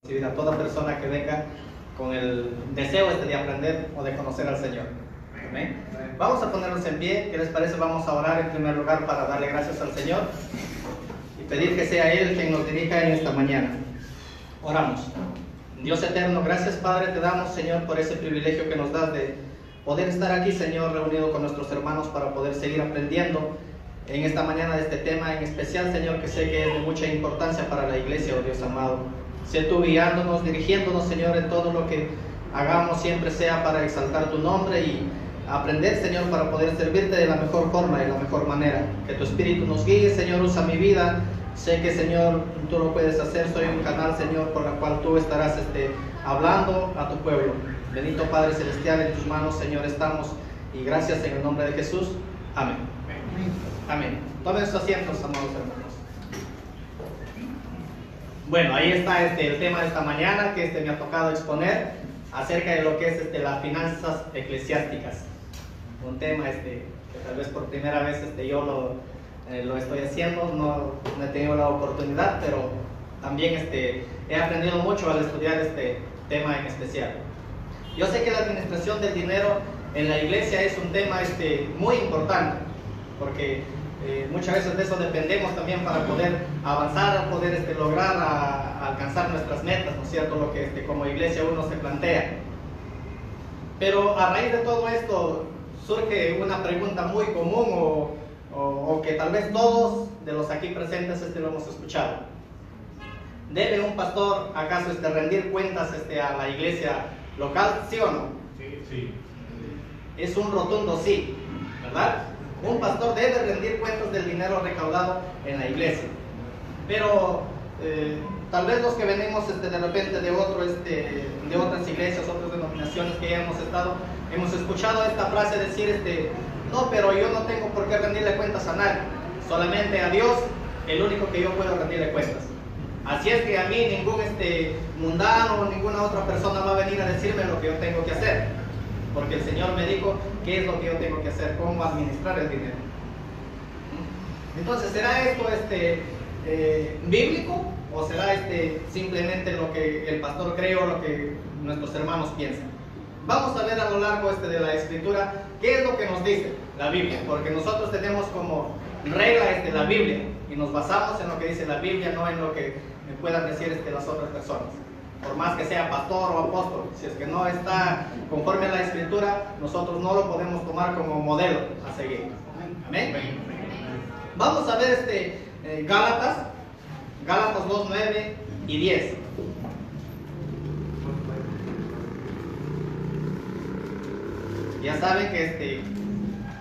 A toda persona que venga con el deseo de aprender o de conocer al Señor. ¿Amén? Vamos a ponernos en pie. ¿Qué les parece? Vamos a orar en primer lugar para darle gracias al Señor y pedir que sea Él quien nos dirija en esta mañana. Oramos. Dios eterno, gracias Padre te damos, Señor, por ese privilegio que nos das de poder estar aquí, Señor, reunido con nuestros hermanos para poder seguir aprendiendo en esta mañana de este tema en especial, Señor, que sé que es de mucha importancia para la iglesia, oh Dios amado. Sé tú guiándonos, dirigiéndonos, Señor, en todo lo que hagamos siempre sea para exaltar tu nombre y aprender, Señor, para poder servirte de la mejor forma y de la mejor manera. Que tu Espíritu nos guíe, Señor, usa mi vida. Sé que, Señor, tú lo puedes hacer. Soy un canal, Señor, por la cual tú estarás hablando a tu pueblo. Bendito Padre Celestial, en tus manos, Señor, estamos. Y gracias en el nombre de Jesús. Amén. Amén. Tomen sus asientos, amados hermanos. Bueno, ahí está el tema de esta mañana que me ha tocado exponer acerca de lo que es las finanzas eclesiásticas. Un tema que tal vez por primera vez yo lo estoy haciendo, no he tenido la oportunidad, pero también he aprendido mucho al estudiar este tema en especial. Yo sé que la administración del dinero en la iglesia es un tema muy importante, porque muchas veces de eso dependemos también para poder avanzar, poder lograr alcanzar nuestras metas, ¿no es cierto? Lo que como iglesia uno se plantea. Pero a raíz de todo esto surge una pregunta muy común o que tal vez todos de los aquí presentes lo hemos escuchado. ¿Debe un pastor acaso rendir cuentas a la iglesia local? ¿Sí o no? Sí. Es un rotundo sí, ¿verdad? Un pastor debe rendir cuentas del dinero recaudado en la iglesia. Pero tal vez los que venimos de repente de otras iglesias, otras denominaciones que ya hemos escuchado esta frase decir no, pero yo no tengo por qué rendirle cuentas a nadie, solamente a Dios, el único que yo puedo rendirle cuentas. Así es que a mí ningún mundano o ninguna otra persona va a venir a decirme lo que yo tengo que hacer, porque el Señor me dijo qué es lo que yo tengo que hacer, cómo administrar el dinero. Entonces, ¿será esto bíblico o será simplemente lo que el pastor cree o lo que nuestros hermanos piensan? Vamos a ver a lo largo de la escritura qué es lo que nos dice la Biblia, porque nosotros tenemos como regla la Biblia y nos basamos en lo que dice la Biblia, no en lo que me puedan decir las otras personas. Por más que sea pastor o apóstol, si es que no está conforme a la escritura, nosotros no lo podemos tomar como modelo a seguir. Amén. Vamos a ver Gálatas 2, 9 y 10. Ya saben que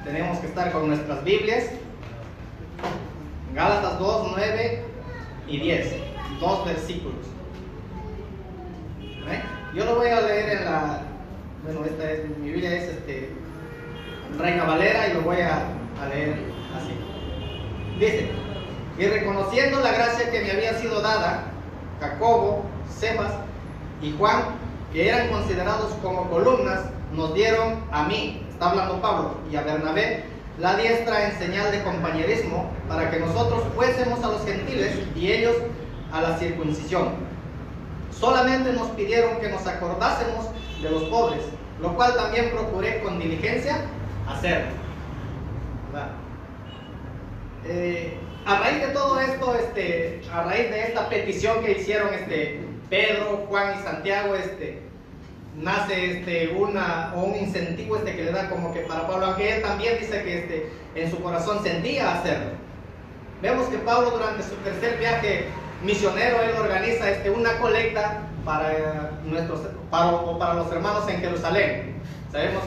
tenemos que estar con nuestras Biblias. Gálatas 2, 9 y 10. 2 versículos. Yo lo voy a leer mi Biblia es Reina Valera y lo voy a leer así. Dice: y reconociendo la gracia que me había sido dada, Jacobo, Cefas y Juan, que eran considerados como columnas, nos dieron a mí, está hablando Pablo, y a Bernabé, la diestra en señal de compañerismo, para que nosotros fuésemos a los gentiles y ellos a la circuncisión. Solamente nos pidieron que nos acordásemos de los pobres, lo cual también procuré con diligencia hacerlo. A raíz de todo esto, a raíz de esta petición que hicieron Pedro, Juan y Santiago, nace un incentivo que le da como que para Pablo, aunque él también dice que en su corazón sentía hacerlo. Vemos que Pablo durante su tercer viaje misionero, él organiza una colecta para los hermanos en Jerusalén. Sabemos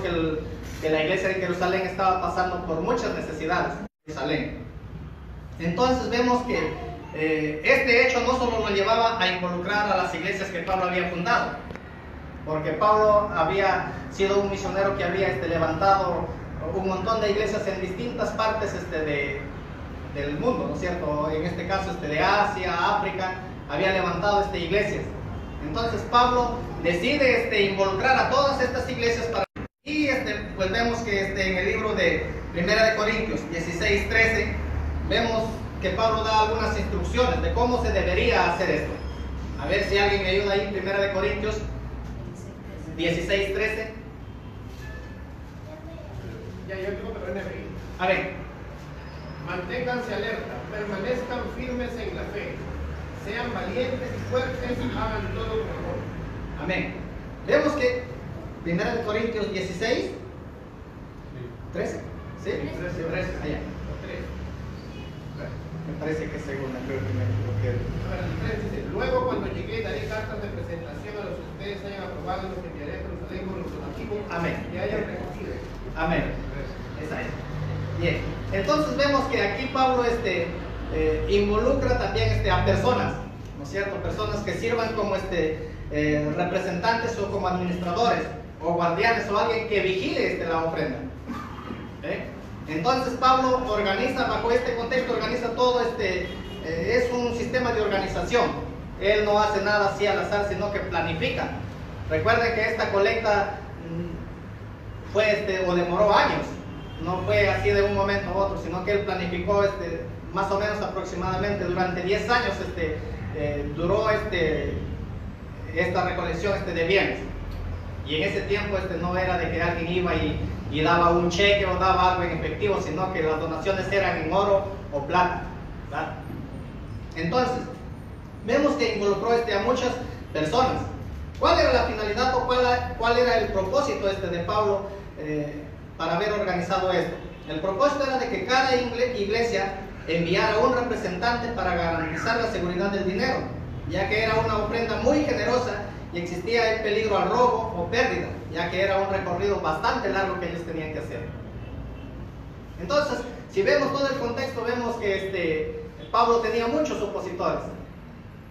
que la iglesia de Jerusalén estaba pasando por muchas necesidades en Jerusalén. Entonces vemos que este hecho no solo lo llevaba a involucrar a las iglesias que Pablo había fundado, porque Pablo había sido un misionero que había levantado un montón de iglesias en distintas partes del mundo, ¿no es cierto? En este caso de Asia, África, había levantado iglesias. Entonces Pablo decide involucrar a todas estas iglesias y pues vemos que en el libro de 1 de Corintios 16, 13 vemos que Pablo da algunas instrucciones de cómo se debería hacer esto. A ver si alguien me ayuda ahí, 1 de Corintios 16, 13. Ya, yo tengo que poner ahí. A ver. Manténganse alerta, permanezcan firmes en la fe, sean valientes y fuertes, hagan todo con amor. Amén. Vemos que 1 de Corintios 16, 13. ¿Sí? 13. Allá. Me parece que es segunda, creo que me equivoqué. A ver, el 3 dice: luego cuando llegué daré cartas de presentación a los que ustedes hayan aprobado y los enviaré a Jerusalén con los donativos Amén. que hayan recogido. Amén. Esa es. Bien. Entonces vemos que aquí Pablo involucra también a personas, ¿no es cierto? Personas que sirvan como representantes o como administradores o guardianes o alguien que vigile la ofrenda. Entonces Pablo organiza, bajo este contexto, organiza todo es un sistema de organización. Él no hace nada así al azar, sino que planifica. Recuerden que esta colecta fue o demoró años, no fue así de un momento a otro, sino que él planificó más o menos aproximadamente durante 10 años duró esta recolección de bienes. Y en ese tiempo no era de que alguien iba y daba un cheque o daba algo en efectivo, sino que las donaciones eran en oro o plata, ¿verdad? Entonces, vemos que involucró a muchas personas. ¿Cuál era la finalidad o cuál era el propósito de Pablo para haber organizado esto? El propósito era de que cada iglesia enviara un representante para garantizar la seguridad del dinero, ya que era una ofrenda muy generosa y existía el peligro al robo o pérdida, ya que era un recorrido bastante largo que ellos tenían que hacer. Entonces, si vemos todo el contexto, vemos que Pablo tenía muchos opositores.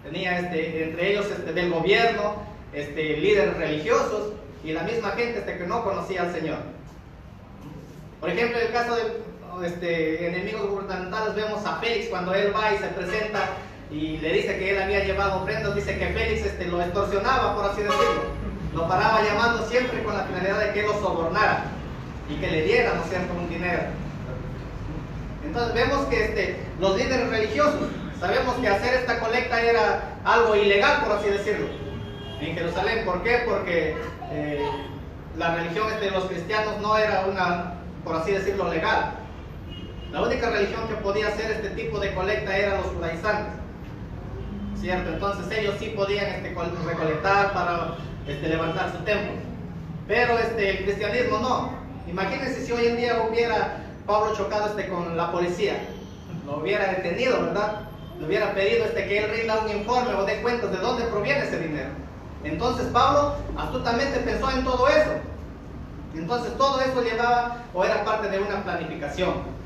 Tenía entre ellos del gobierno, líderes religiosos y la misma gente que no conocía al Señor. Por ejemplo, en el caso de enemigos gubernamentales, vemos a Félix cuando él va y se presenta y le dice que él había llevado ofrendas. Dice que Félix lo extorsionaba, por así decirlo. Lo paraba llamando siempre con la finalidad de que él lo sobornara y que le diera, ¿no es cierto?, un dinero. Entonces vemos que los líderes religiosos, sabemos que hacer esta colecta era algo ilegal, por así decirlo, en Jerusalén. ¿Por qué? Porque la religión de los cristianos no era una, por así decirlo, legal. La única religión que podía hacer este tipo de colecta eran los judaizantes, ¿cierto? Entonces ellos sí podían recolectar para levantar su templo, pero el cristianismo no. Imagínense si hoy en día hubiera Pablo chocado con la policía, lo hubiera detenido, ¿verdad? Le hubiera pedido que él rinda un informe o dé cuentas de dónde proviene ese dinero. Entonces Pablo astutamente pensó en todo eso. Entonces todo eso llevaba o era parte de una planificación.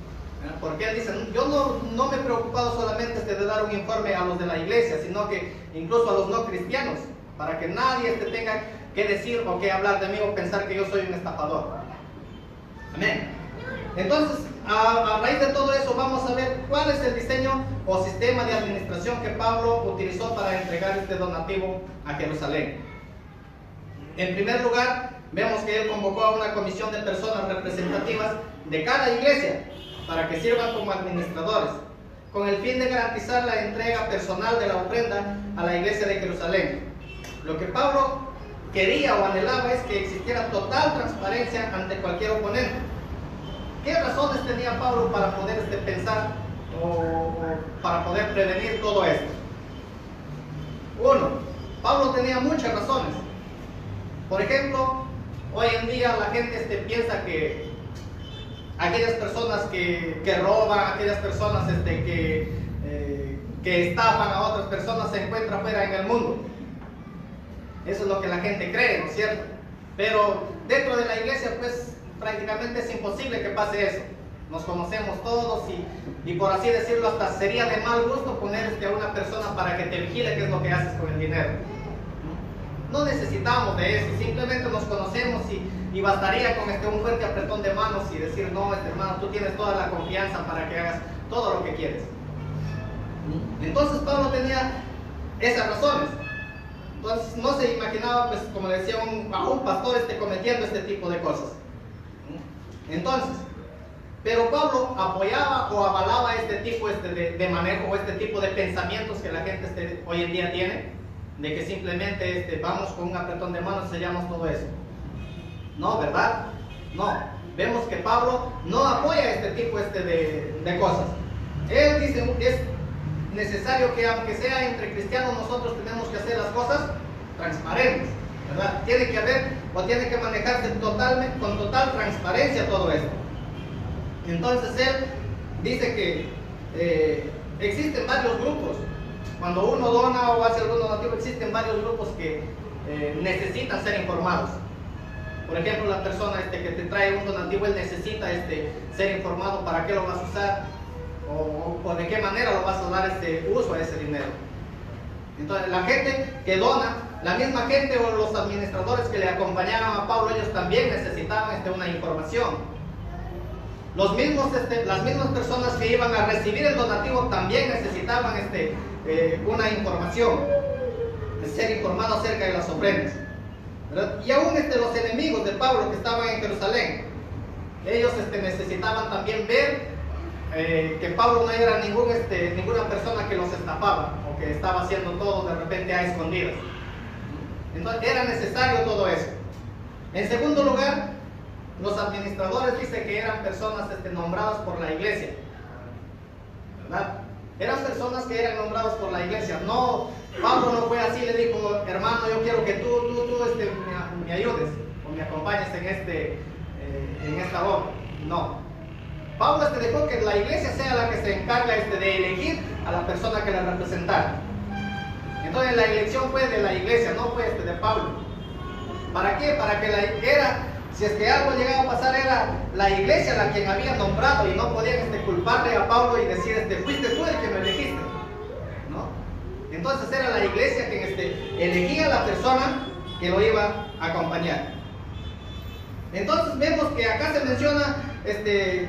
Porque él dice: yo no me he preocupado solamente de dar un informe a los de la iglesia, sino que incluso a los no cristianos, para que nadie tenga que decir o que hablar de mí o pensar que yo soy un estafador. Amén. Entonces, a raíz de todo eso, vamos a ver cuál es el diseño o sistema de administración que Pablo utilizó para entregar este donativo a Jerusalén. En primer lugar, vemos que él convocó a una comisión de personas representativas de cada iglesia para que sirvan como administradores, con el fin de garantizar la entrega personal de la ofrenda a la iglesia de Jerusalén. Lo que Pablo quería o anhelaba es que existiera total transparencia ante cualquier oponente. ¿Qué razones tenía Pablo para poder pensar o para poder prevenir todo esto? Uno, Pablo tenía muchas razones. Por ejemplo, hoy en día la gente piensa que aquellas personas que roban, aquellas personas que estafan a otras personas se encuentran fuera en el mundo. Eso es lo que la gente cree, ¿no es cierto? Pero dentro de la iglesia, pues, prácticamente es imposible que pase eso. Nos conocemos todos y por así decirlo, hasta sería de mal gusto poner a una persona para que te vigile qué es lo que haces con el dinero. No necesitamos de eso, simplemente nos conocemos y bastaría con un fuerte apretón de manos y decir: no, hermano, tú tienes toda la confianza para que hagas todo lo que quieres. Entonces Pablo tenía esas razones. Entonces no se imaginaba, pues, como le decía, a un pastor cometiendo este tipo de cosas. Entonces, pero Pablo apoyaba o avalaba este tipo de manejo o este tipo de pensamientos que la gente hoy en día tiene. de que simplemente vamos con un apretón de manos y sellamos todo eso. No, ¿verdad? No. Vemos que Pablo no apoya este tipo de cosas. Él dice, es necesario que aunque sea entre cristianos, nosotros tenemos que hacer las cosas transparentes, ¿verdad? Tiene que haber o tiene que manejarse totalmente, con total transparencia todo esto. Entonces él dice que existen varios grupos. Cuando uno dona o hace algún donativo, existen varios grupos que necesitan ser informados. Por ejemplo, la persona que te trae un donativo, él necesita ser informado para qué lo vas a usar o de qué manera lo vas a dar uso a ese dinero. Entonces, la gente que dona, la misma gente o los administradores que le acompañaban a Pablo, ellos también necesitaban una información. Las mismas personas que iban a recibir el donativo también necesitaban una información, ser informado acerca de las ofrendas, ¿verdad? Y aún los enemigos de Pablo que estaban en Jerusalén, ellos necesitaban también ver que Pablo no era ninguna persona que los estafaba o que estaba haciendo todo de repente a escondidas. Entonces era necesario todo eso. En segundo lugar, los administradores dicen que eran personas nombradas por la iglesia, ¿verdad? Eran personas que eran nombradas por la iglesia. No, Pablo no fue así, le dijo, hermano, yo quiero que tú me ayudes o me acompañes en esta obra. No. Pablo dejó que la iglesia sea la que se encarga de elegir a la persona que la representara. Entonces la elección fue de la iglesia, no fue de Pablo. ¿Para qué? Para que si es que algo llegaba a pasar, era la iglesia la quien había nombrado y no podían culparle a Pablo y decir, fuiste tú el que me elegiste, ¿no? Entonces era la iglesia quien elegía a la persona que lo iba a acompañar. Entonces vemos que acá se menciona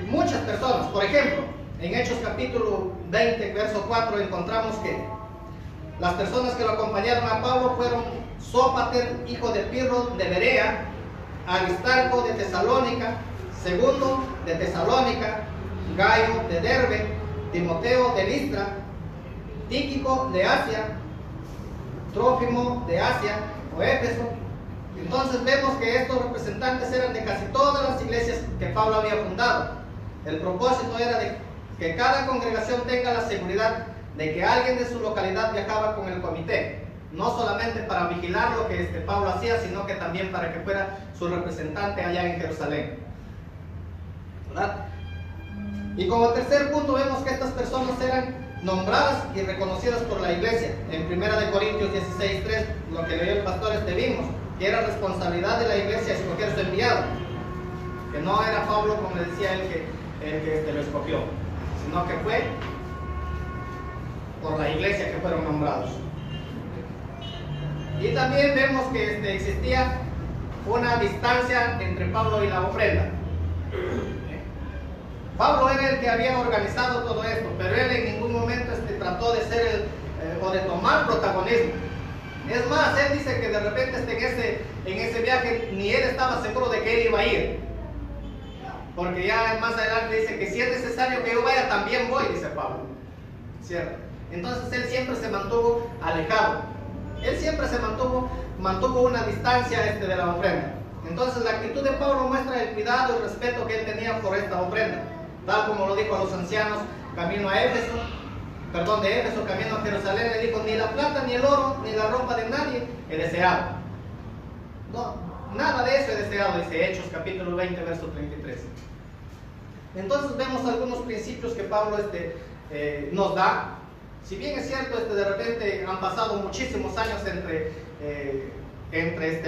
muchas personas. Por ejemplo, en Hechos capítulo 20, verso 4, encontramos que las personas que lo acompañaron a Pablo fueron Sópater, hijo de Pirro de Berea, Aristarco de Tesalónica, Segundo de Tesalónica, Gayo de Derbe, Timoteo de Listra, Tíquico de Asia, Trófimo de Asia o Éfeso. Entonces vemos que estos representantes eran de casi todas las iglesias que Pablo había fundado. El propósito era de que cada congregación tenga la seguridad de que alguien de su localidad viajaba con el comité, no solamente para vigilar lo que Pablo hacía, sino que también para que fuera su representante allá en Jerusalén, ¿verdad? Y como tercer punto vemos que estas personas eran nombradas y reconocidas por la iglesia. En 1 Corintios 16:3, lo que leyó el pastor, vimos que era responsabilidad de la iglesia escoger su enviado, que no era Pablo, como le decía él, el que lo escogió, sino que fue por la iglesia que fueron nombrados. Y también vemos que existía una distancia entre Pablo y la ofrenda. Pablo era el que había organizado todo esto, pero él en ningún momento trató de ser o de tomar protagonismo. Es más, él dice que de repente en ese viaje ni él estaba seguro de que él iba a ir, porque ya más adelante dice que si es necesario que yo vaya, también voy, dice Pablo, ¿cierto? Entonces él siempre se mantuvo alejado, él siempre se mantuvo una distancia de la ofrenda. Entonces la actitud de Pablo muestra el cuidado y el respeto que él tenía por esta ofrenda, tal como lo dijo a los ancianos camino a Éfeso, camino a Jerusalén, le dijo: ni la plata, ni el oro, ni la ropa de nadie he deseado. No, nada de eso he deseado, dice Hechos capítulo 20, verso 33. Entonces vemos algunos principios que Pablo nos da. Si bien es cierto, de repente han pasado muchísimos años entre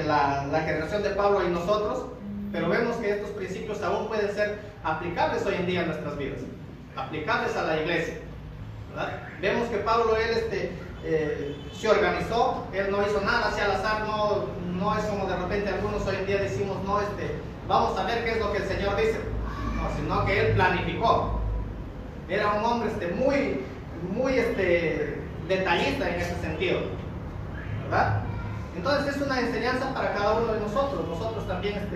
la generación de Pablo y nosotros, pero vemos que estos principios aún pueden ser aplicables hoy en día en nuestras vidas, aplicables a la iglesia, ¿verdad? Vemos que Pablo, él se organizó, él no hizo nada hacia al azar, no es como de repente algunos hoy en día decimos, no, vamos a ver qué es lo que el Señor dice, no, sino que él planificó. Era un hombre muy detallista en ese sentido, ¿verdad? Entonces es una enseñanza para cada uno de nosotros. Nosotros también,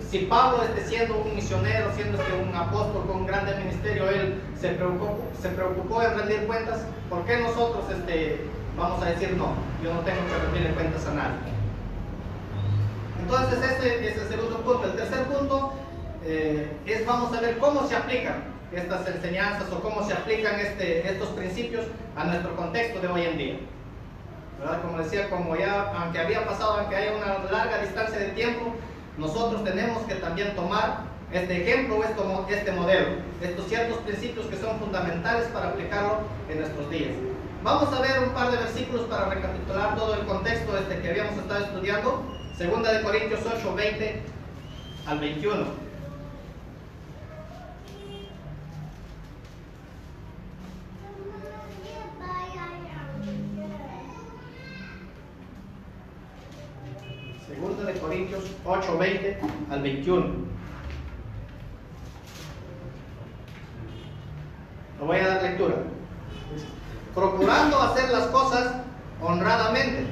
si Pablo, siendo un misionero, siendo un apóstol con un grande ministerio, él se preocupó en rendir cuentas. ¿Por qué nosotros vamos a decir no, yo no tengo que rendirle cuentas a nadie. Entonces ese es el segundo punto. El tercer punto es, vamos a ver cómo se aplican estas enseñanzas o cómo se aplican estos principios a nuestro contexto de hoy en día, ¿verdad? Como decía, como ya, aunque había pasado, aunque haya una larga distancia de tiempo, nosotros tenemos que también tomar este ejemplo o este modelo, estos ciertos principios que son fundamentales para aplicarlo en nuestros días. Vamos a ver un par de versículos para recapitular todo el contexto que habíamos estado estudiando. Segunda de Corintios 8, 20 al 21. Segunda de Corintios 8, 20 al 21. Lo voy a dar lectura. Procurando hacer las cosas honradamente,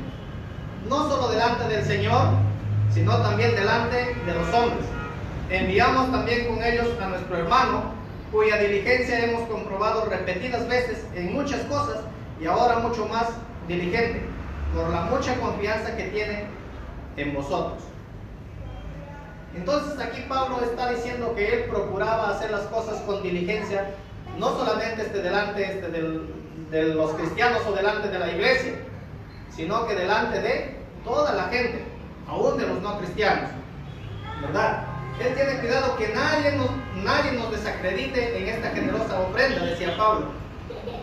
no solo delante del Señor, sino también delante de los hombres. Enviamos también con ellos a nuestro hermano, cuya diligencia hemos comprobado repetidas veces en muchas cosas, y ahora mucho más diligente, por la mucha confianza que tiene en vosotros. Entonces aquí Pablo está diciendo que él procuraba hacer las cosas con diligencia, no solamente delante de los cristianos o delante de la iglesia, sino que delante de toda la gente, aún de los no cristianos, ¿verdad? Él tiene cuidado que nadie nos desacredite en esta generosa ofrenda, decía Pablo.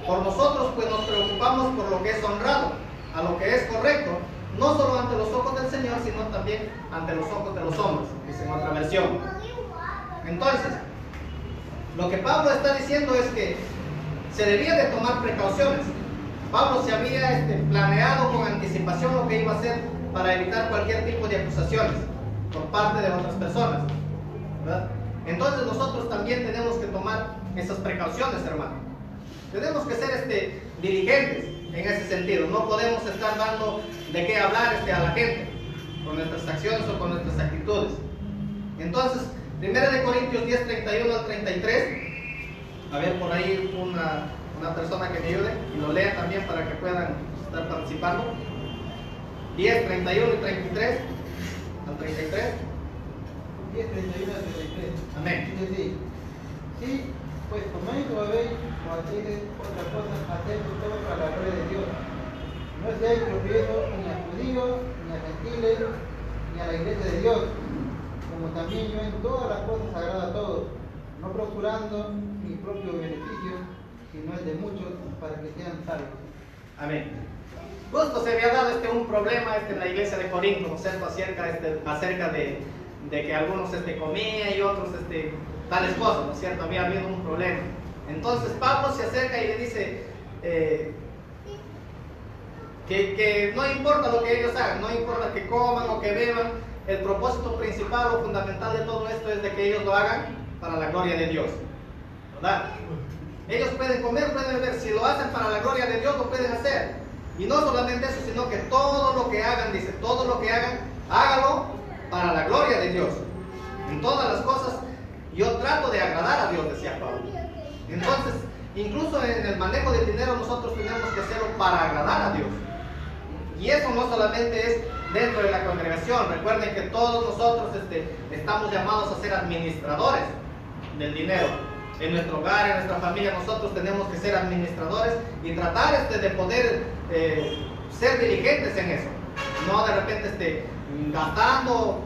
Por nosotros pues nos preocupamos por lo que es honrado, a lo que es correcto, no solo ante los ojos del Señor, sino también ante los ojos de los hombres, dice en otra versión. Entonces, lo que Pablo está diciendo es que se debía de tomar precauciones. Pablo se había planeado con anticipación lo que iba a hacer para evitar cualquier tipo de acusaciones por parte de otras personas, ¿verdad? Entonces nosotros también tenemos que tomar esas precauciones, hermano. Tenemos que ser diligentes en ese sentido. No podemos estar dando de qué hablar a la gente con nuestras acciones o con nuestras actitudes. Entonces, 1 de Corintios 10, 31 al 33. A ver, por ahí una persona que me ayude y lo lea también para que puedan estar participando. 10, 31 y 33 al 33. 10, 31 al 33. Amén. Dice así: sí, pues coméis o bebéis o hacéis otra cosa, hacéis todo para la gloria de Dios. No seáis tropiezo ni a judíos, ni a gentiles, ni a la iglesia de Dios, como también yo en todas las cosas agrado a todos, no procurando mi propio beneficio, sino el de muchos, para que sean salvos. Amén. Justo se había dado un problema en la iglesia de Corinto, ¿cierto? Acerca de que algunos comían y otros tales cosas, ¿no es cierto? Había habido un problema. Entonces Pablo se acerca y le dice que no importa lo que ellos hagan, no importa que coman o que beban, el propósito principal o fundamental de todo esto es de que ellos lo hagan para la gloria de Dios, ¿verdad? Ellos pueden comer, pueden beber, si lo hacen para la gloria de Dios lo pueden hacer. Y no solamente eso, sino que todo lo que hagan, dice, todo lo que hagan, hágalo para la gloria de Dios. En todas las cosas yo trato de agradar a Dios, decía Pablo. Entonces, incluso en el manejo del dinero nosotros tenemos que hacerlo para agradar a Dios. Y eso no solamente es dentro de la congregación. Recuerden que todos nosotros estamos llamados a ser administradores del dinero. En nuestro hogar, en nuestra familia, nosotros tenemos que ser administradores y tratar de poder ser diligentes en eso. No de repente gastando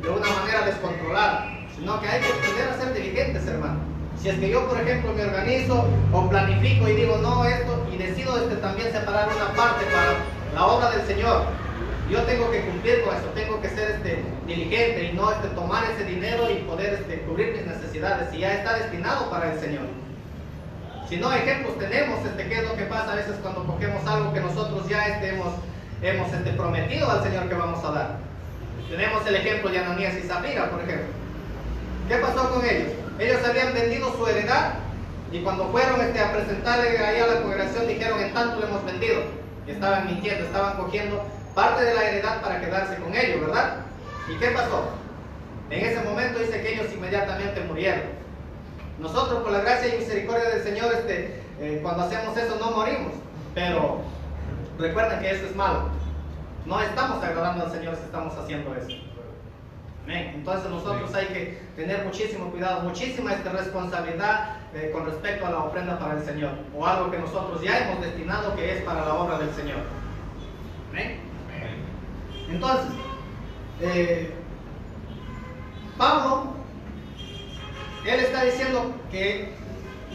de una manera descontrolada, sino que hay que aprender a ser diligentes, hermano. Si es que yo, por ejemplo, me organizo o planifico y digo no esto y decido también separar una parte para la obra del Señor, yo tengo que cumplir con eso, tengo que ser diligente y no tomar ese dinero y poder cubrir mis necesidades si ya está destinado para el Señor. Si no, ejemplos tenemos, qué es lo que pasa a veces cuando cogemos algo que nosotros ya hemos prometido al Señor que vamos a dar. Tenemos el ejemplo de Ananías y Zafira, por ejemplo. ¿Qué pasó con ellos? Ellos habían vendido su heredad y cuando fueron a presentarle ahí a la congregación dijeron en tanto lo hemos vendido. Y estaban mintiendo, estaban cogiendo parte de la heredad para quedarse con ellos, ¿verdad? ¿Y qué pasó? En ese momento dice que ellos inmediatamente murieron. Nosotros por la gracia y misericordia del Señor, cuando hacemos eso no morimos, pero recuerden que eso es malo. No estamos agradando al Señor si estamos haciendo eso. Amén. Entonces nosotros hay que tener muchísimo cuidado, muchísima responsabilidad con respecto a la ofrenda para el Señor, o algo que nosotros ya hemos destinado que es para la obra del Señor. Amén. Entonces, Pablo, él está diciendo que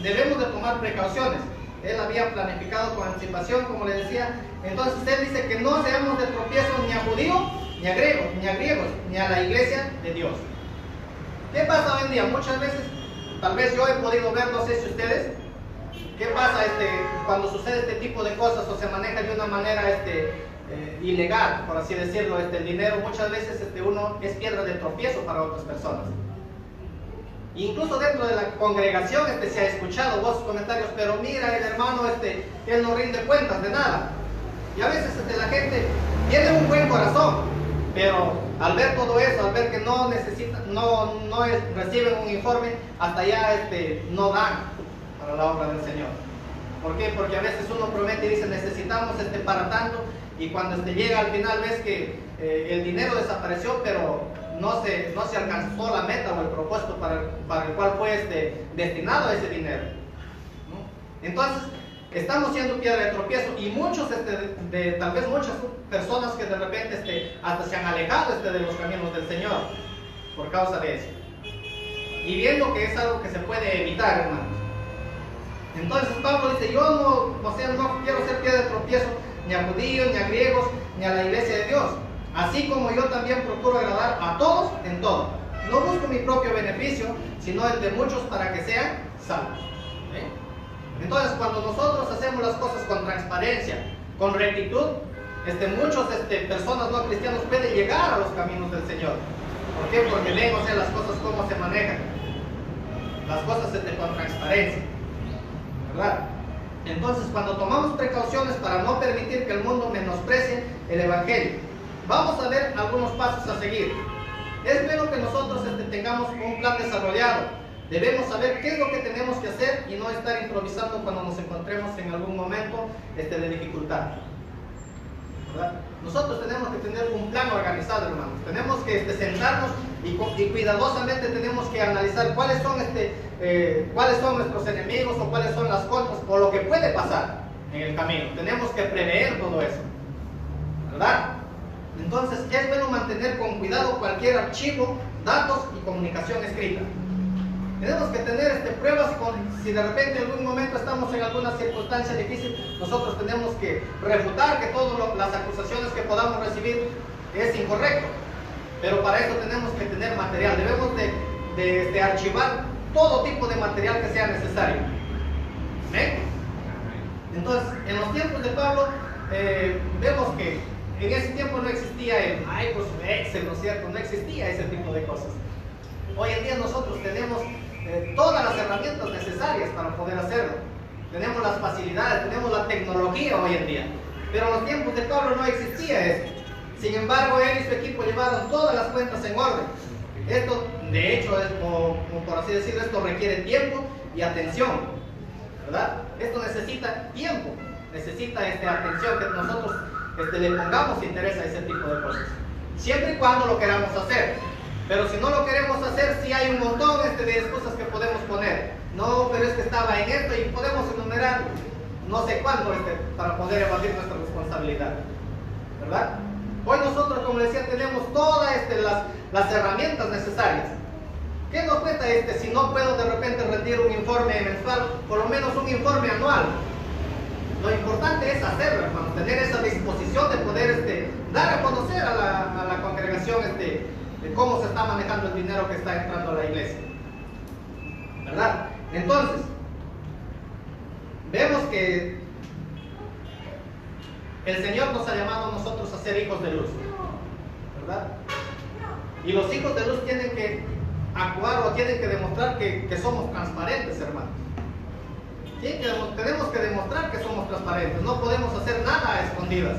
debemos de tomar precauciones. Él había planificado con anticipación, como le decía. Entonces él dice que no seamos de tropiezo ni a judíos, ni a griegos, ni a la iglesia de Dios. ¿Qué pasa hoy en día? Muchas veces, tal vez yo he podido ver, no sé si ustedes, ¿qué pasa cuando sucede este tipo de cosas o se maneja de una manera ilegal, por así decirlo, el dinero? Muchas veces uno es piedra de tropiezo para otras personas. Incluso dentro de la congregación se ha escuchado voces, comentarios, pero mira, el hermano él no rinde cuentas de nada. Y a veces la gente tiene un buen corazón, pero al ver todo eso, al ver que no necesitan, reciben un informe, hasta allá no dan para la obra del Señor. ¿Por qué? Porque a veces uno promete y dice necesitamos para tanto, y cuando llega al final ves que el dinero desapareció, pero no se alcanzó la meta o el propósito para el cual fue destinado ese dinero, ¿no? Entonces estamos siendo piedra de tropiezo, y muchos tal vez muchas personas que de repente hasta se han alejado de los caminos del Señor por causa de eso, y viendo que es algo que se puede evitar, hermanos. Entonces Pablo dice, yo no quiero ser piedra de tropiezo ni a judíos, ni a griegos, ni a la iglesia de Dios, así como yo también procuro agradar a todos en todo. No busco mi propio beneficio, sino el de muchos para que sean salvos. ¿Eh? Entonces, cuando nosotros hacemos las cosas con transparencia, con rectitud, muchas personas no cristianos pueden llegar a los caminos del Señor. ¿Por qué? Porque ven, las cosas cómo se manejan, las cosas con transparencia, ¿verdad? Entonces, cuando tomamos precauciones para no permitir que el mundo menosprecie el Evangelio, vamos a ver algunos pasos a seguir. Es bueno que nosotros tengamos un plan desarrollado. Debemos saber qué es lo que tenemos que hacer y no estar improvisando cuando nos encontremos en algún momento de dificultad, ¿verdad? Nosotros tenemos que tener un plan organizado, hermanos. Tenemos que sentarnos y cuidadosamente tenemos que analizar cuáles son nuestros enemigos, o cuáles son las contras, o lo que puede pasar en el camino. Tenemos que prever todo eso, ¿verdad? Entonces es bueno mantener con cuidado cualquier archivo, datos y comunicación escrita. Tenemos que tener pruebas si de repente en algún momento estamos en alguna circunstancia difícil, nosotros tenemos que refutar que todas las acusaciones que podamos recibir es incorrecto. Pero para eso tenemos que tener material, debemos de archivar todo tipo de material que sea necesario. ¿Ven? Entonces, en los tiempos de Pablo, vemos que en ese tiempo no existía el Microsoft Excel, ¿no es cierto? No existía ese tipo de cosas. Hoy en día nosotros tenemos todas las herramientas necesarias para poder hacerlo. Tenemos las facilidades, tenemos la tecnología hoy en día. Pero en los tiempos de Pablo no existía eso. Sin embargo, él y su equipo llevaron todas las cuentas en orden. Esto, de hecho, como por así decirlo, esto requiere tiempo y atención, ¿verdad? Esto necesita tiempo, necesita atención, que nosotros le pongamos interés a ese tipo de cosas, siempre y cuando lo queramos hacer. Pero si no lo queremos hacer, sí hay un montón de excusas que podemos poner. No, pero es que estaba en esto, y podemos enumerar no sé cuánto para poder evadir nuestra responsabilidad, ¿verdad? Hoy nosotros, como les decía, tenemos todas las herramientas necesarias. ¿Qué nos cuesta si no puedo de repente rendir un informe mensual, por lo menos un informe anual? Lo importante es hacerlo, hermano, tener esa disposición de poder dar a conocer a la congregación de cómo se está manejando el dinero que está entrando a la iglesia, ¿verdad? Entonces, vemos que el Señor nos ha llamado a nosotros a ser hijos de luz, ¿verdad? Y los hijos de luz tienen que actuar o tienen que demostrar que somos transparentes, hermanos. ¿Sí? Tenemos que demostrar que somos transparentes. No podemos hacer nada a escondidas.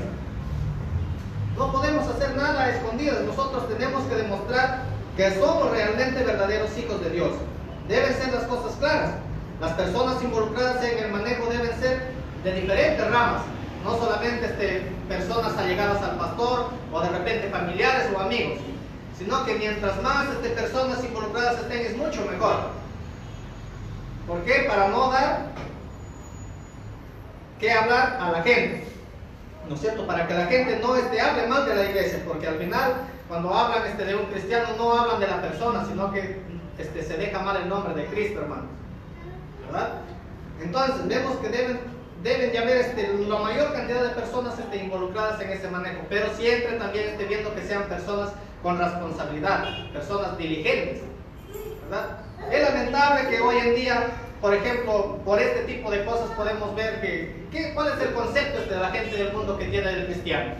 No podemos hacer nada a escondidas. Nosotros tenemos que demostrar que somos realmente verdaderos hijos de Dios. Deben ser las cosas claras. Las personas involucradas en el manejo deben ser de diferentes ramas. no solamente personas allegadas al pastor o de repente familiares o amigos, sino que mientras más personas involucradas estén es mucho mejor. ¿Por qué? Para no dar que hablar a la gente, ¿no es cierto? Para que la gente no hable mal de la iglesia, porque al final cuando hablan de un cristiano no hablan de la persona, sino que se deja mal el nombre de Cristo, hermanos, ¿verdad? Entonces vemos que deben de haber la mayor cantidad de personas involucradas en ese manejo, pero siempre también viendo que sean personas con responsabilidad, personas diligentes, ¿verdad? Es lamentable que hoy en día, por ejemplo, por este tipo de cosas podemos ver cuál es el concepto de la gente del mundo que tiene del cristiano.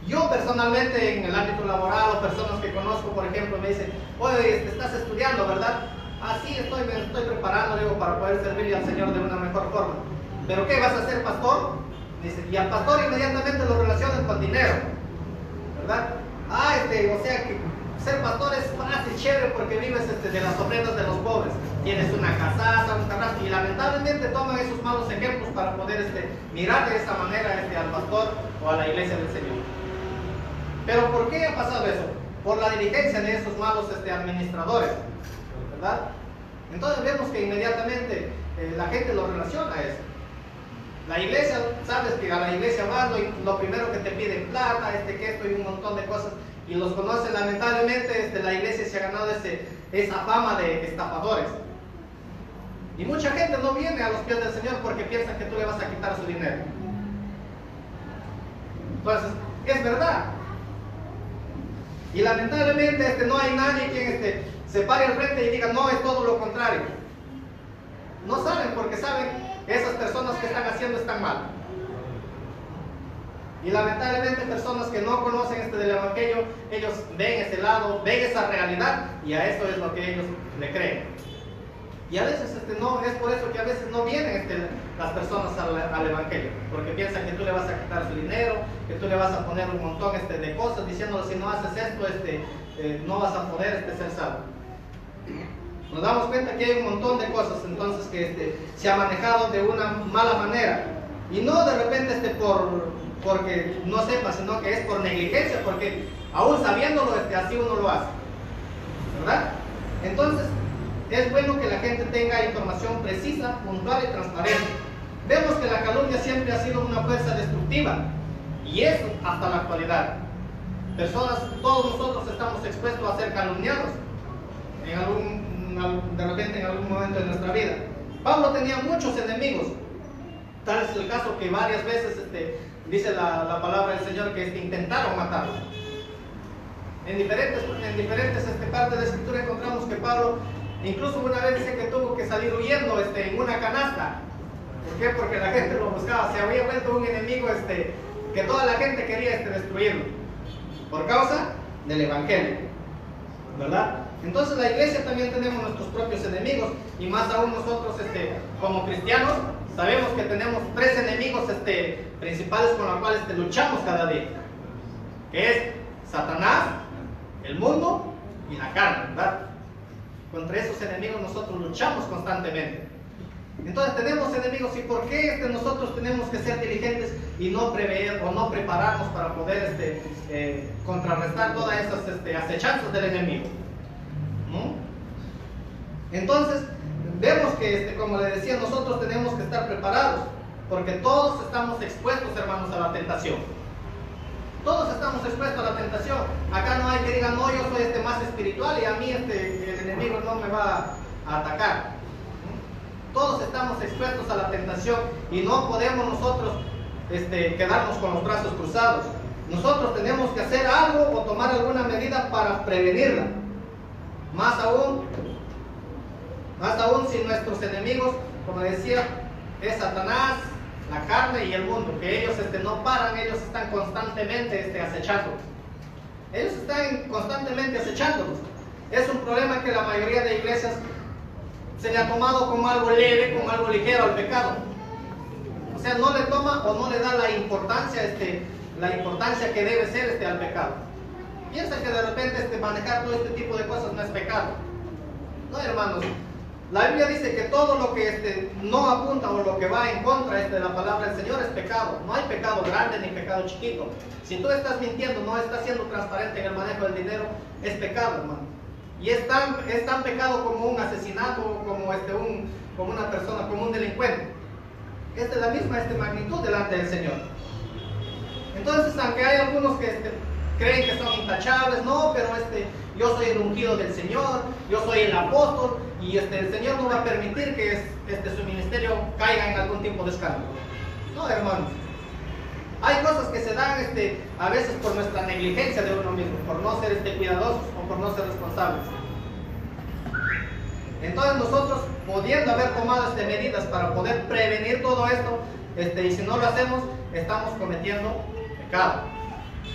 Yo personalmente en el ámbito laboral o personas que conozco, por ejemplo, me dicen, oye, estás estudiando, ¿verdad? Ah, sí, me estoy preparando, digo, para poder servirle al Señor de una mejor forma. ¿Pero qué? ¿Vas a ser pastor? Dice, y al pastor inmediatamente lo relacionan con dinero, ¿verdad? Ah, o sea que ser pastor es fácil, chévere, porque vives de las ofrendas de los pobres. Tienes una casaza, un carrasco, y lamentablemente toman esos malos ejemplos para poder mirar de esa manera al pastor o a la iglesia del Señor. Pero ¿por qué ha pasado eso? Por la diligencia de esos malos administradores, ¿verdad? Entonces vemos que inmediatamente la gente lo relaciona a eso. La iglesia, sabes que a la iglesia vas, lo primero que te piden plata, que esto y un montón de cosas, y los conocen. Lamentablemente la iglesia se ha ganado esa fama de estafadores. Y mucha gente no viene a los pies del Señor porque piensa que tú le vas a quitar su dinero. Entonces, es verdad. Y lamentablemente no hay nadie quien se pare al frente y diga, no, es todo lo contrario. No saben, porque saben que esas personas que están haciendo están mal. Y lamentablemente personas que no conocen del Evangelio, ellos ven ese lado, ven esa realidad, y a eso es lo que ellos le creen. Y a veces no, es por eso que a veces no vienen las personas al Evangelio, porque piensan que tú le vas a quitar su dinero, que tú le vas a poner un montón de cosas, diciéndole, si no haces esto, no vas a poder ser salvo. Nos damos cuenta que hay un montón de cosas entonces que se ha manejado de una mala manera, y no de repente porque no sepa, sino que es por negligencia, porque aún sabiéndolo así uno lo hace, ¿verdad? Entonces es bueno que la gente tenga información precisa, puntual y transparente. Vemos que la calumnia siempre ha sido una fuerza destructiva, y eso hasta la actualidad. Todos nosotros estamos expuestos a ser calumniados de repente en algún momento de nuestra vida. Pablo tenía muchos enemigos, tal es el caso que varias veces dice la palabra del Señor que intentaron matarlo. En diferentes partes de la Escritura encontramos que Pablo incluso una vez dice que tuvo que salir huyendo en una canasta. ¿Por qué? Porque la gente lo buscaba. Se había vuelto un enemigo que toda la gente quería destruirlo por causa del Evangelio, ¿verdad? Entonces la iglesia también tenemos nuestros propios enemigos, y más aún nosotros como cristianos sabemos que tenemos tres enemigos principales con los cuales luchamos cada día, que es Satanás, el mundo y la carne, ¿verdad? Contra esos enemigos nosotros luchamos constantemente. Entonces tenemos enemigos, y ¿por qué nosotros tenemos que ser diligentes y no prever o no prepararnos para poder contrarrestar todas esas acechanzas del enemigo? Entonces vemos que, como le decía, nosotros tenemos que estar preparados, porque todos estamos expuestos, hermanos, a la tentación. Todos estamos expuestos a la tentación. Acá no hay que digan, no, yo soy más espiritual y a mí el enemigo no me va a atacar. Todos estamos expuestos a la tentación, y no podemos nosotros quedarnos con los brazos cruzados. Nosotros tenemos que hacer algo o tomar alguna medida para prevenirla. Más aún si nuestros enemigos, como decía, es Satanás, la carne y el mundo, que ellos no paran, ellos están constantemente acechándonos. Ellos están constantemente acechándonos. Es un problema que la mayoría de iglesias se le ha tomado como algo leve, como algo ligero al pecado. O sea, no le toma o no le da la importancia que debe ser al pecado. Piensa que de repente manejar todo este tipo de cosas no es pecado. No, hermanos, La Biblia dice que todo lo que no apunta o lo que va en contra de la palabra del Señor es pecado. No hay pecado grande ni pecado chiquito. Si tú estás mintiendo, no estás siendo transparente en el manejo del dinero, es pecado, hermano. Y es tan pecado como un asesinato, como una persona, como un delincuente. Es de la misma magnitud delante del Señor. Entonces, aunque hay algunos que creen que son intachables, no, pero yo soy el ungido del Señor, yo soy el apóstol, y el Señor no va a permitir que su ministerio caiga en algún tipo de escándalo. No, hermanos. Hay cosas que se dan a veces por nuestra negligencia de uno mismo, por no ser cuidadosos o por no ser responsables. Entonces nosotros, pudiendo haber tomado medidas para poder prevenir todo esto, y si no lo hacemos, estamos cometiendo pecado.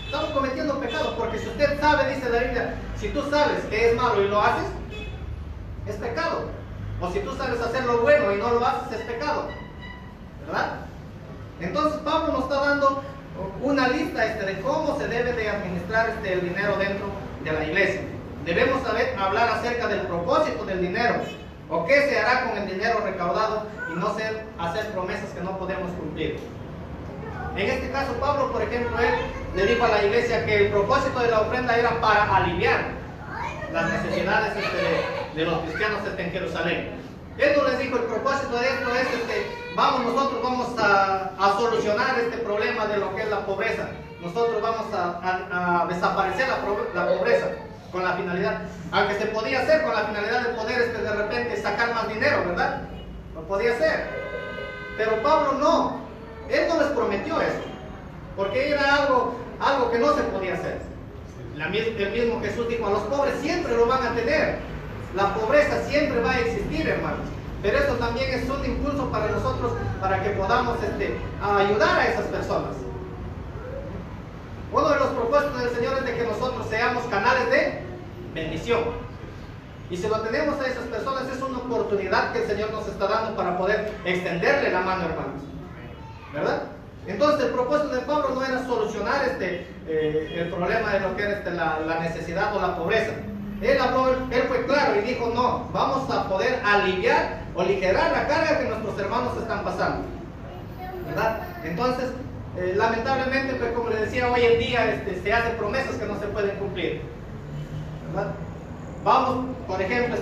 Estamos cometiendo pecado, porque si usted sabe, dice la Biblia, si tú sabes que es malo y lo haces, es pecado. O si tú sabes hacer lo bueno y no lo haces, es pecado. ¿Verdad? Entonces Pablo nos está dando una lista de cómo se debe de administrar el dinero dentro de la iglesia. Debemos hablar acerca del propósito del dinero, o qué se hará con el dinero recaudado, y no hacer promesas que no podemos cumplir. En este caso, Pablo, por ejemplo, él le dijo a la iglesia que el propósito de la ofrenda era para aliviar las necesidades de los cristianos en Jerusalén. Él no les dijo, el propósito de esto es nosotros vamos a solucionar este problema de lo que es la pobreza. Nosotros vamos a desaparecer la pobreza con la finalidad, aunque se podía hacer con la finalidad de poder de repente sacar más dinero, ¿verdad? Lo podía hacer. Pero Pablo no. Él no les prometió eso, porque era algo que no se podía hacer. El mismo Jesús dijo, a los pobres siempre lo van a tener. La pobreza siempre va a existir, hermanos. Pero esto también es un impulso para nosotros, para que podamos ayudar a esas personas. Uno de los propósitos del Señor es de que nosotros seamos canales de bendición. Y si lo tenemos a esas personas, es una oportunidad que el Señor nos está dando para poder extenderle la mano, hermanos. ¿Verdad? Entonces el propósito de Pablo no era solucionar el problema de lo que era la necesidad o la pobreza. Él fue claro y dijo, no, vamos a poder aliviar o aligerar la carga que nuestros hermanos están pasando. ¿Verdad? Entonces, lamentablemente, pues como les decía, hoy en día se hacen promesas que no se pueden cumplir. ¿Verdad? Vamos, por ejemplo,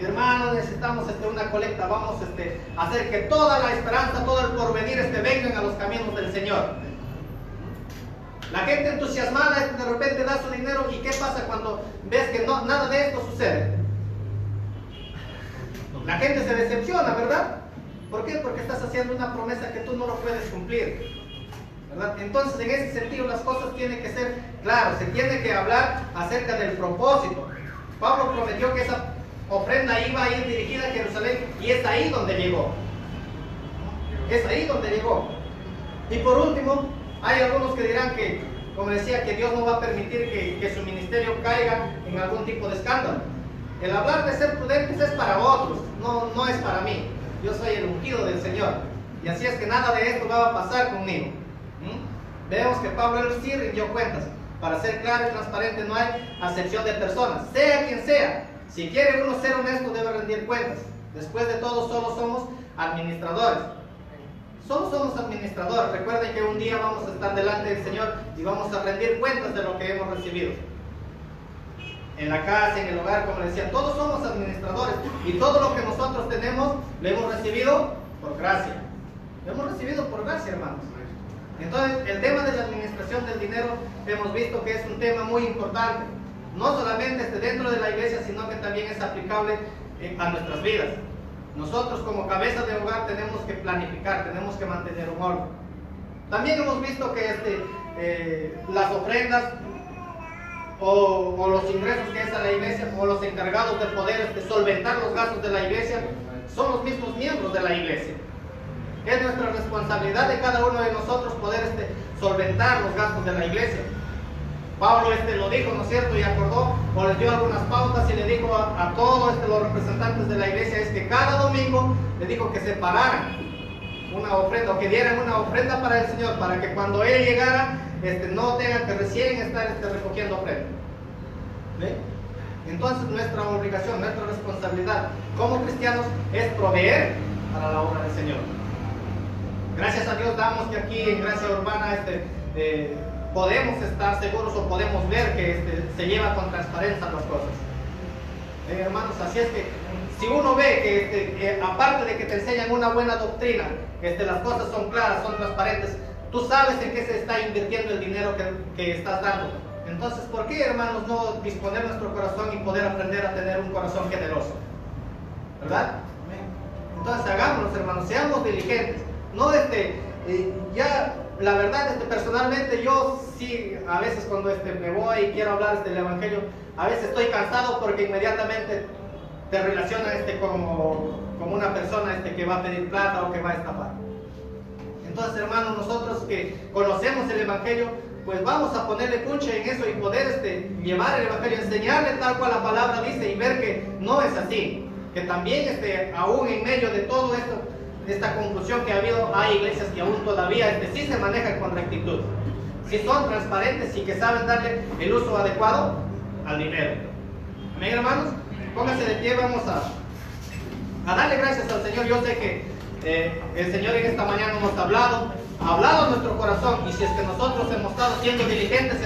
hermanos, necesitamos una colecta, vamos a hacer que toda la esperanza, todo el porvenir vengan a los caminos del Señor. La gente entusiasmada de repente da su dinero, y ¿qué pasa cuando ves que nada de esto sucede? La gente se decepciona, ¿verdad? ¿Por qué? Porque estás haciendo una promesa que tú no lo puedes cumplir, ¿verdad? Entonces, en ese sentido, las cosas tienen que ser claras, se tiene que hablar acerca del propósito. Pablo prometió que esa ofrenda iba a ir dirigida a Jerusalén, y es ahí donde llegó. Es ahí donde llegó. Y por último, hay algunos que dirán que, como decía, que Dios no va a permitir que su ministerio caiga en algún tipo de escándalo. El hablar de ser prudentes es para otros, no es para mí. Yo soy el ungido del Señor, y así es que nada de esto va a pasar conmigo. Vemos que Pablo él sí rindió cuentas. Para ser claro y transparente, no hay acepción de personas, sea quien sea. Si quiere uno ser honesto, debe rendir cuentas. Después de todo, solo somos administradores. Solo somos administradores. Recuerden que un día vamos a estar delante del Señor y vamos a rendir cuentas de lo que hemos recibido. En la casa, en el hogar, como les decía, todos somos administradores. Y todo lo que nosotros tenemos, lo hemos recibido por gracia. Lo hemos recibido por gracia, hermanos. Entonces, el tema de la administración del dinero, hemos visto que es un tema muy importante. No solamente dentro de la iglesia, sino que también es aplicable a nuestras vidas. Nosotros como cabeza de hogar tenemos que planificar, tenemos que mantener un orden. También hemos visto que las ofrendas o los ingresos que es a la iglesia, o los encargados de poder solventar los gastos de la iglesia, son los mismos miembros de la iglesia. Es nuestra responsabilidad de cada uno de nosotros poder solventar los gastos de la iglesia. Pablo lo dijo, ¿no es cierto? Y acordó, o les dio algunas pautas y le dijo a todos los representantes de la iglesia, es que cada domingo le dijo que separaran una ofrenda, o que dieran una ofrenda para el Señor, para que cuando Él llegara, no tengan que recién estar recogiendo ofrenda. ¿Ve? Entonces nuestra obligación, nuestra responsabilidad como cristianos es proveer para la obra del Señor. Gracias a Dios damos que aquí en Gracia Urbana podemos estar seguros o podemos ver que se lleva con transparencia las cosas. Hermanos, así es que si uno ve que aparte de que te enseñan una buena doctrina, las cosas son claras, son transparentes, tú sabes en qué se está invirtiendo el dinero que estás dando. Entonces, ¿por qué, hermanos, no disponer nuestro corazón y poder aprender a tener un corazón generoso? ¿Verdad? Entonces, hagámoslo, hermanos, seamos diligentes. No ya, la verdad, personalmente yo sí, a veces cuando me voy y quiero hablar del Evangelio, a veces estoy cansado porque inmediatamente te relacionan como una persona que va a pedir plata o que va a estafar. Entonces, hermanos, nosotros que conocemos el Evangelio, pues vamos a ponerle punche en eso y poder llevar el Evangelio, enseñarle tal cual la palabra dice y ver que no es así. Que también aún en medio de todo esto, esta confusión que ha habido, hay iglesias que aún todavía sí se manejan con rectitud. Si son transparentes y que saben darle el uso adecuado al dinero. Amén, hermanos. Pónganse de pie, vamos a darle gracias al Señor. Yo sé que el Señor en esta mañana nos ha hablado a nuestro corazón, y si es que nosotros hemos estado siendo diligentes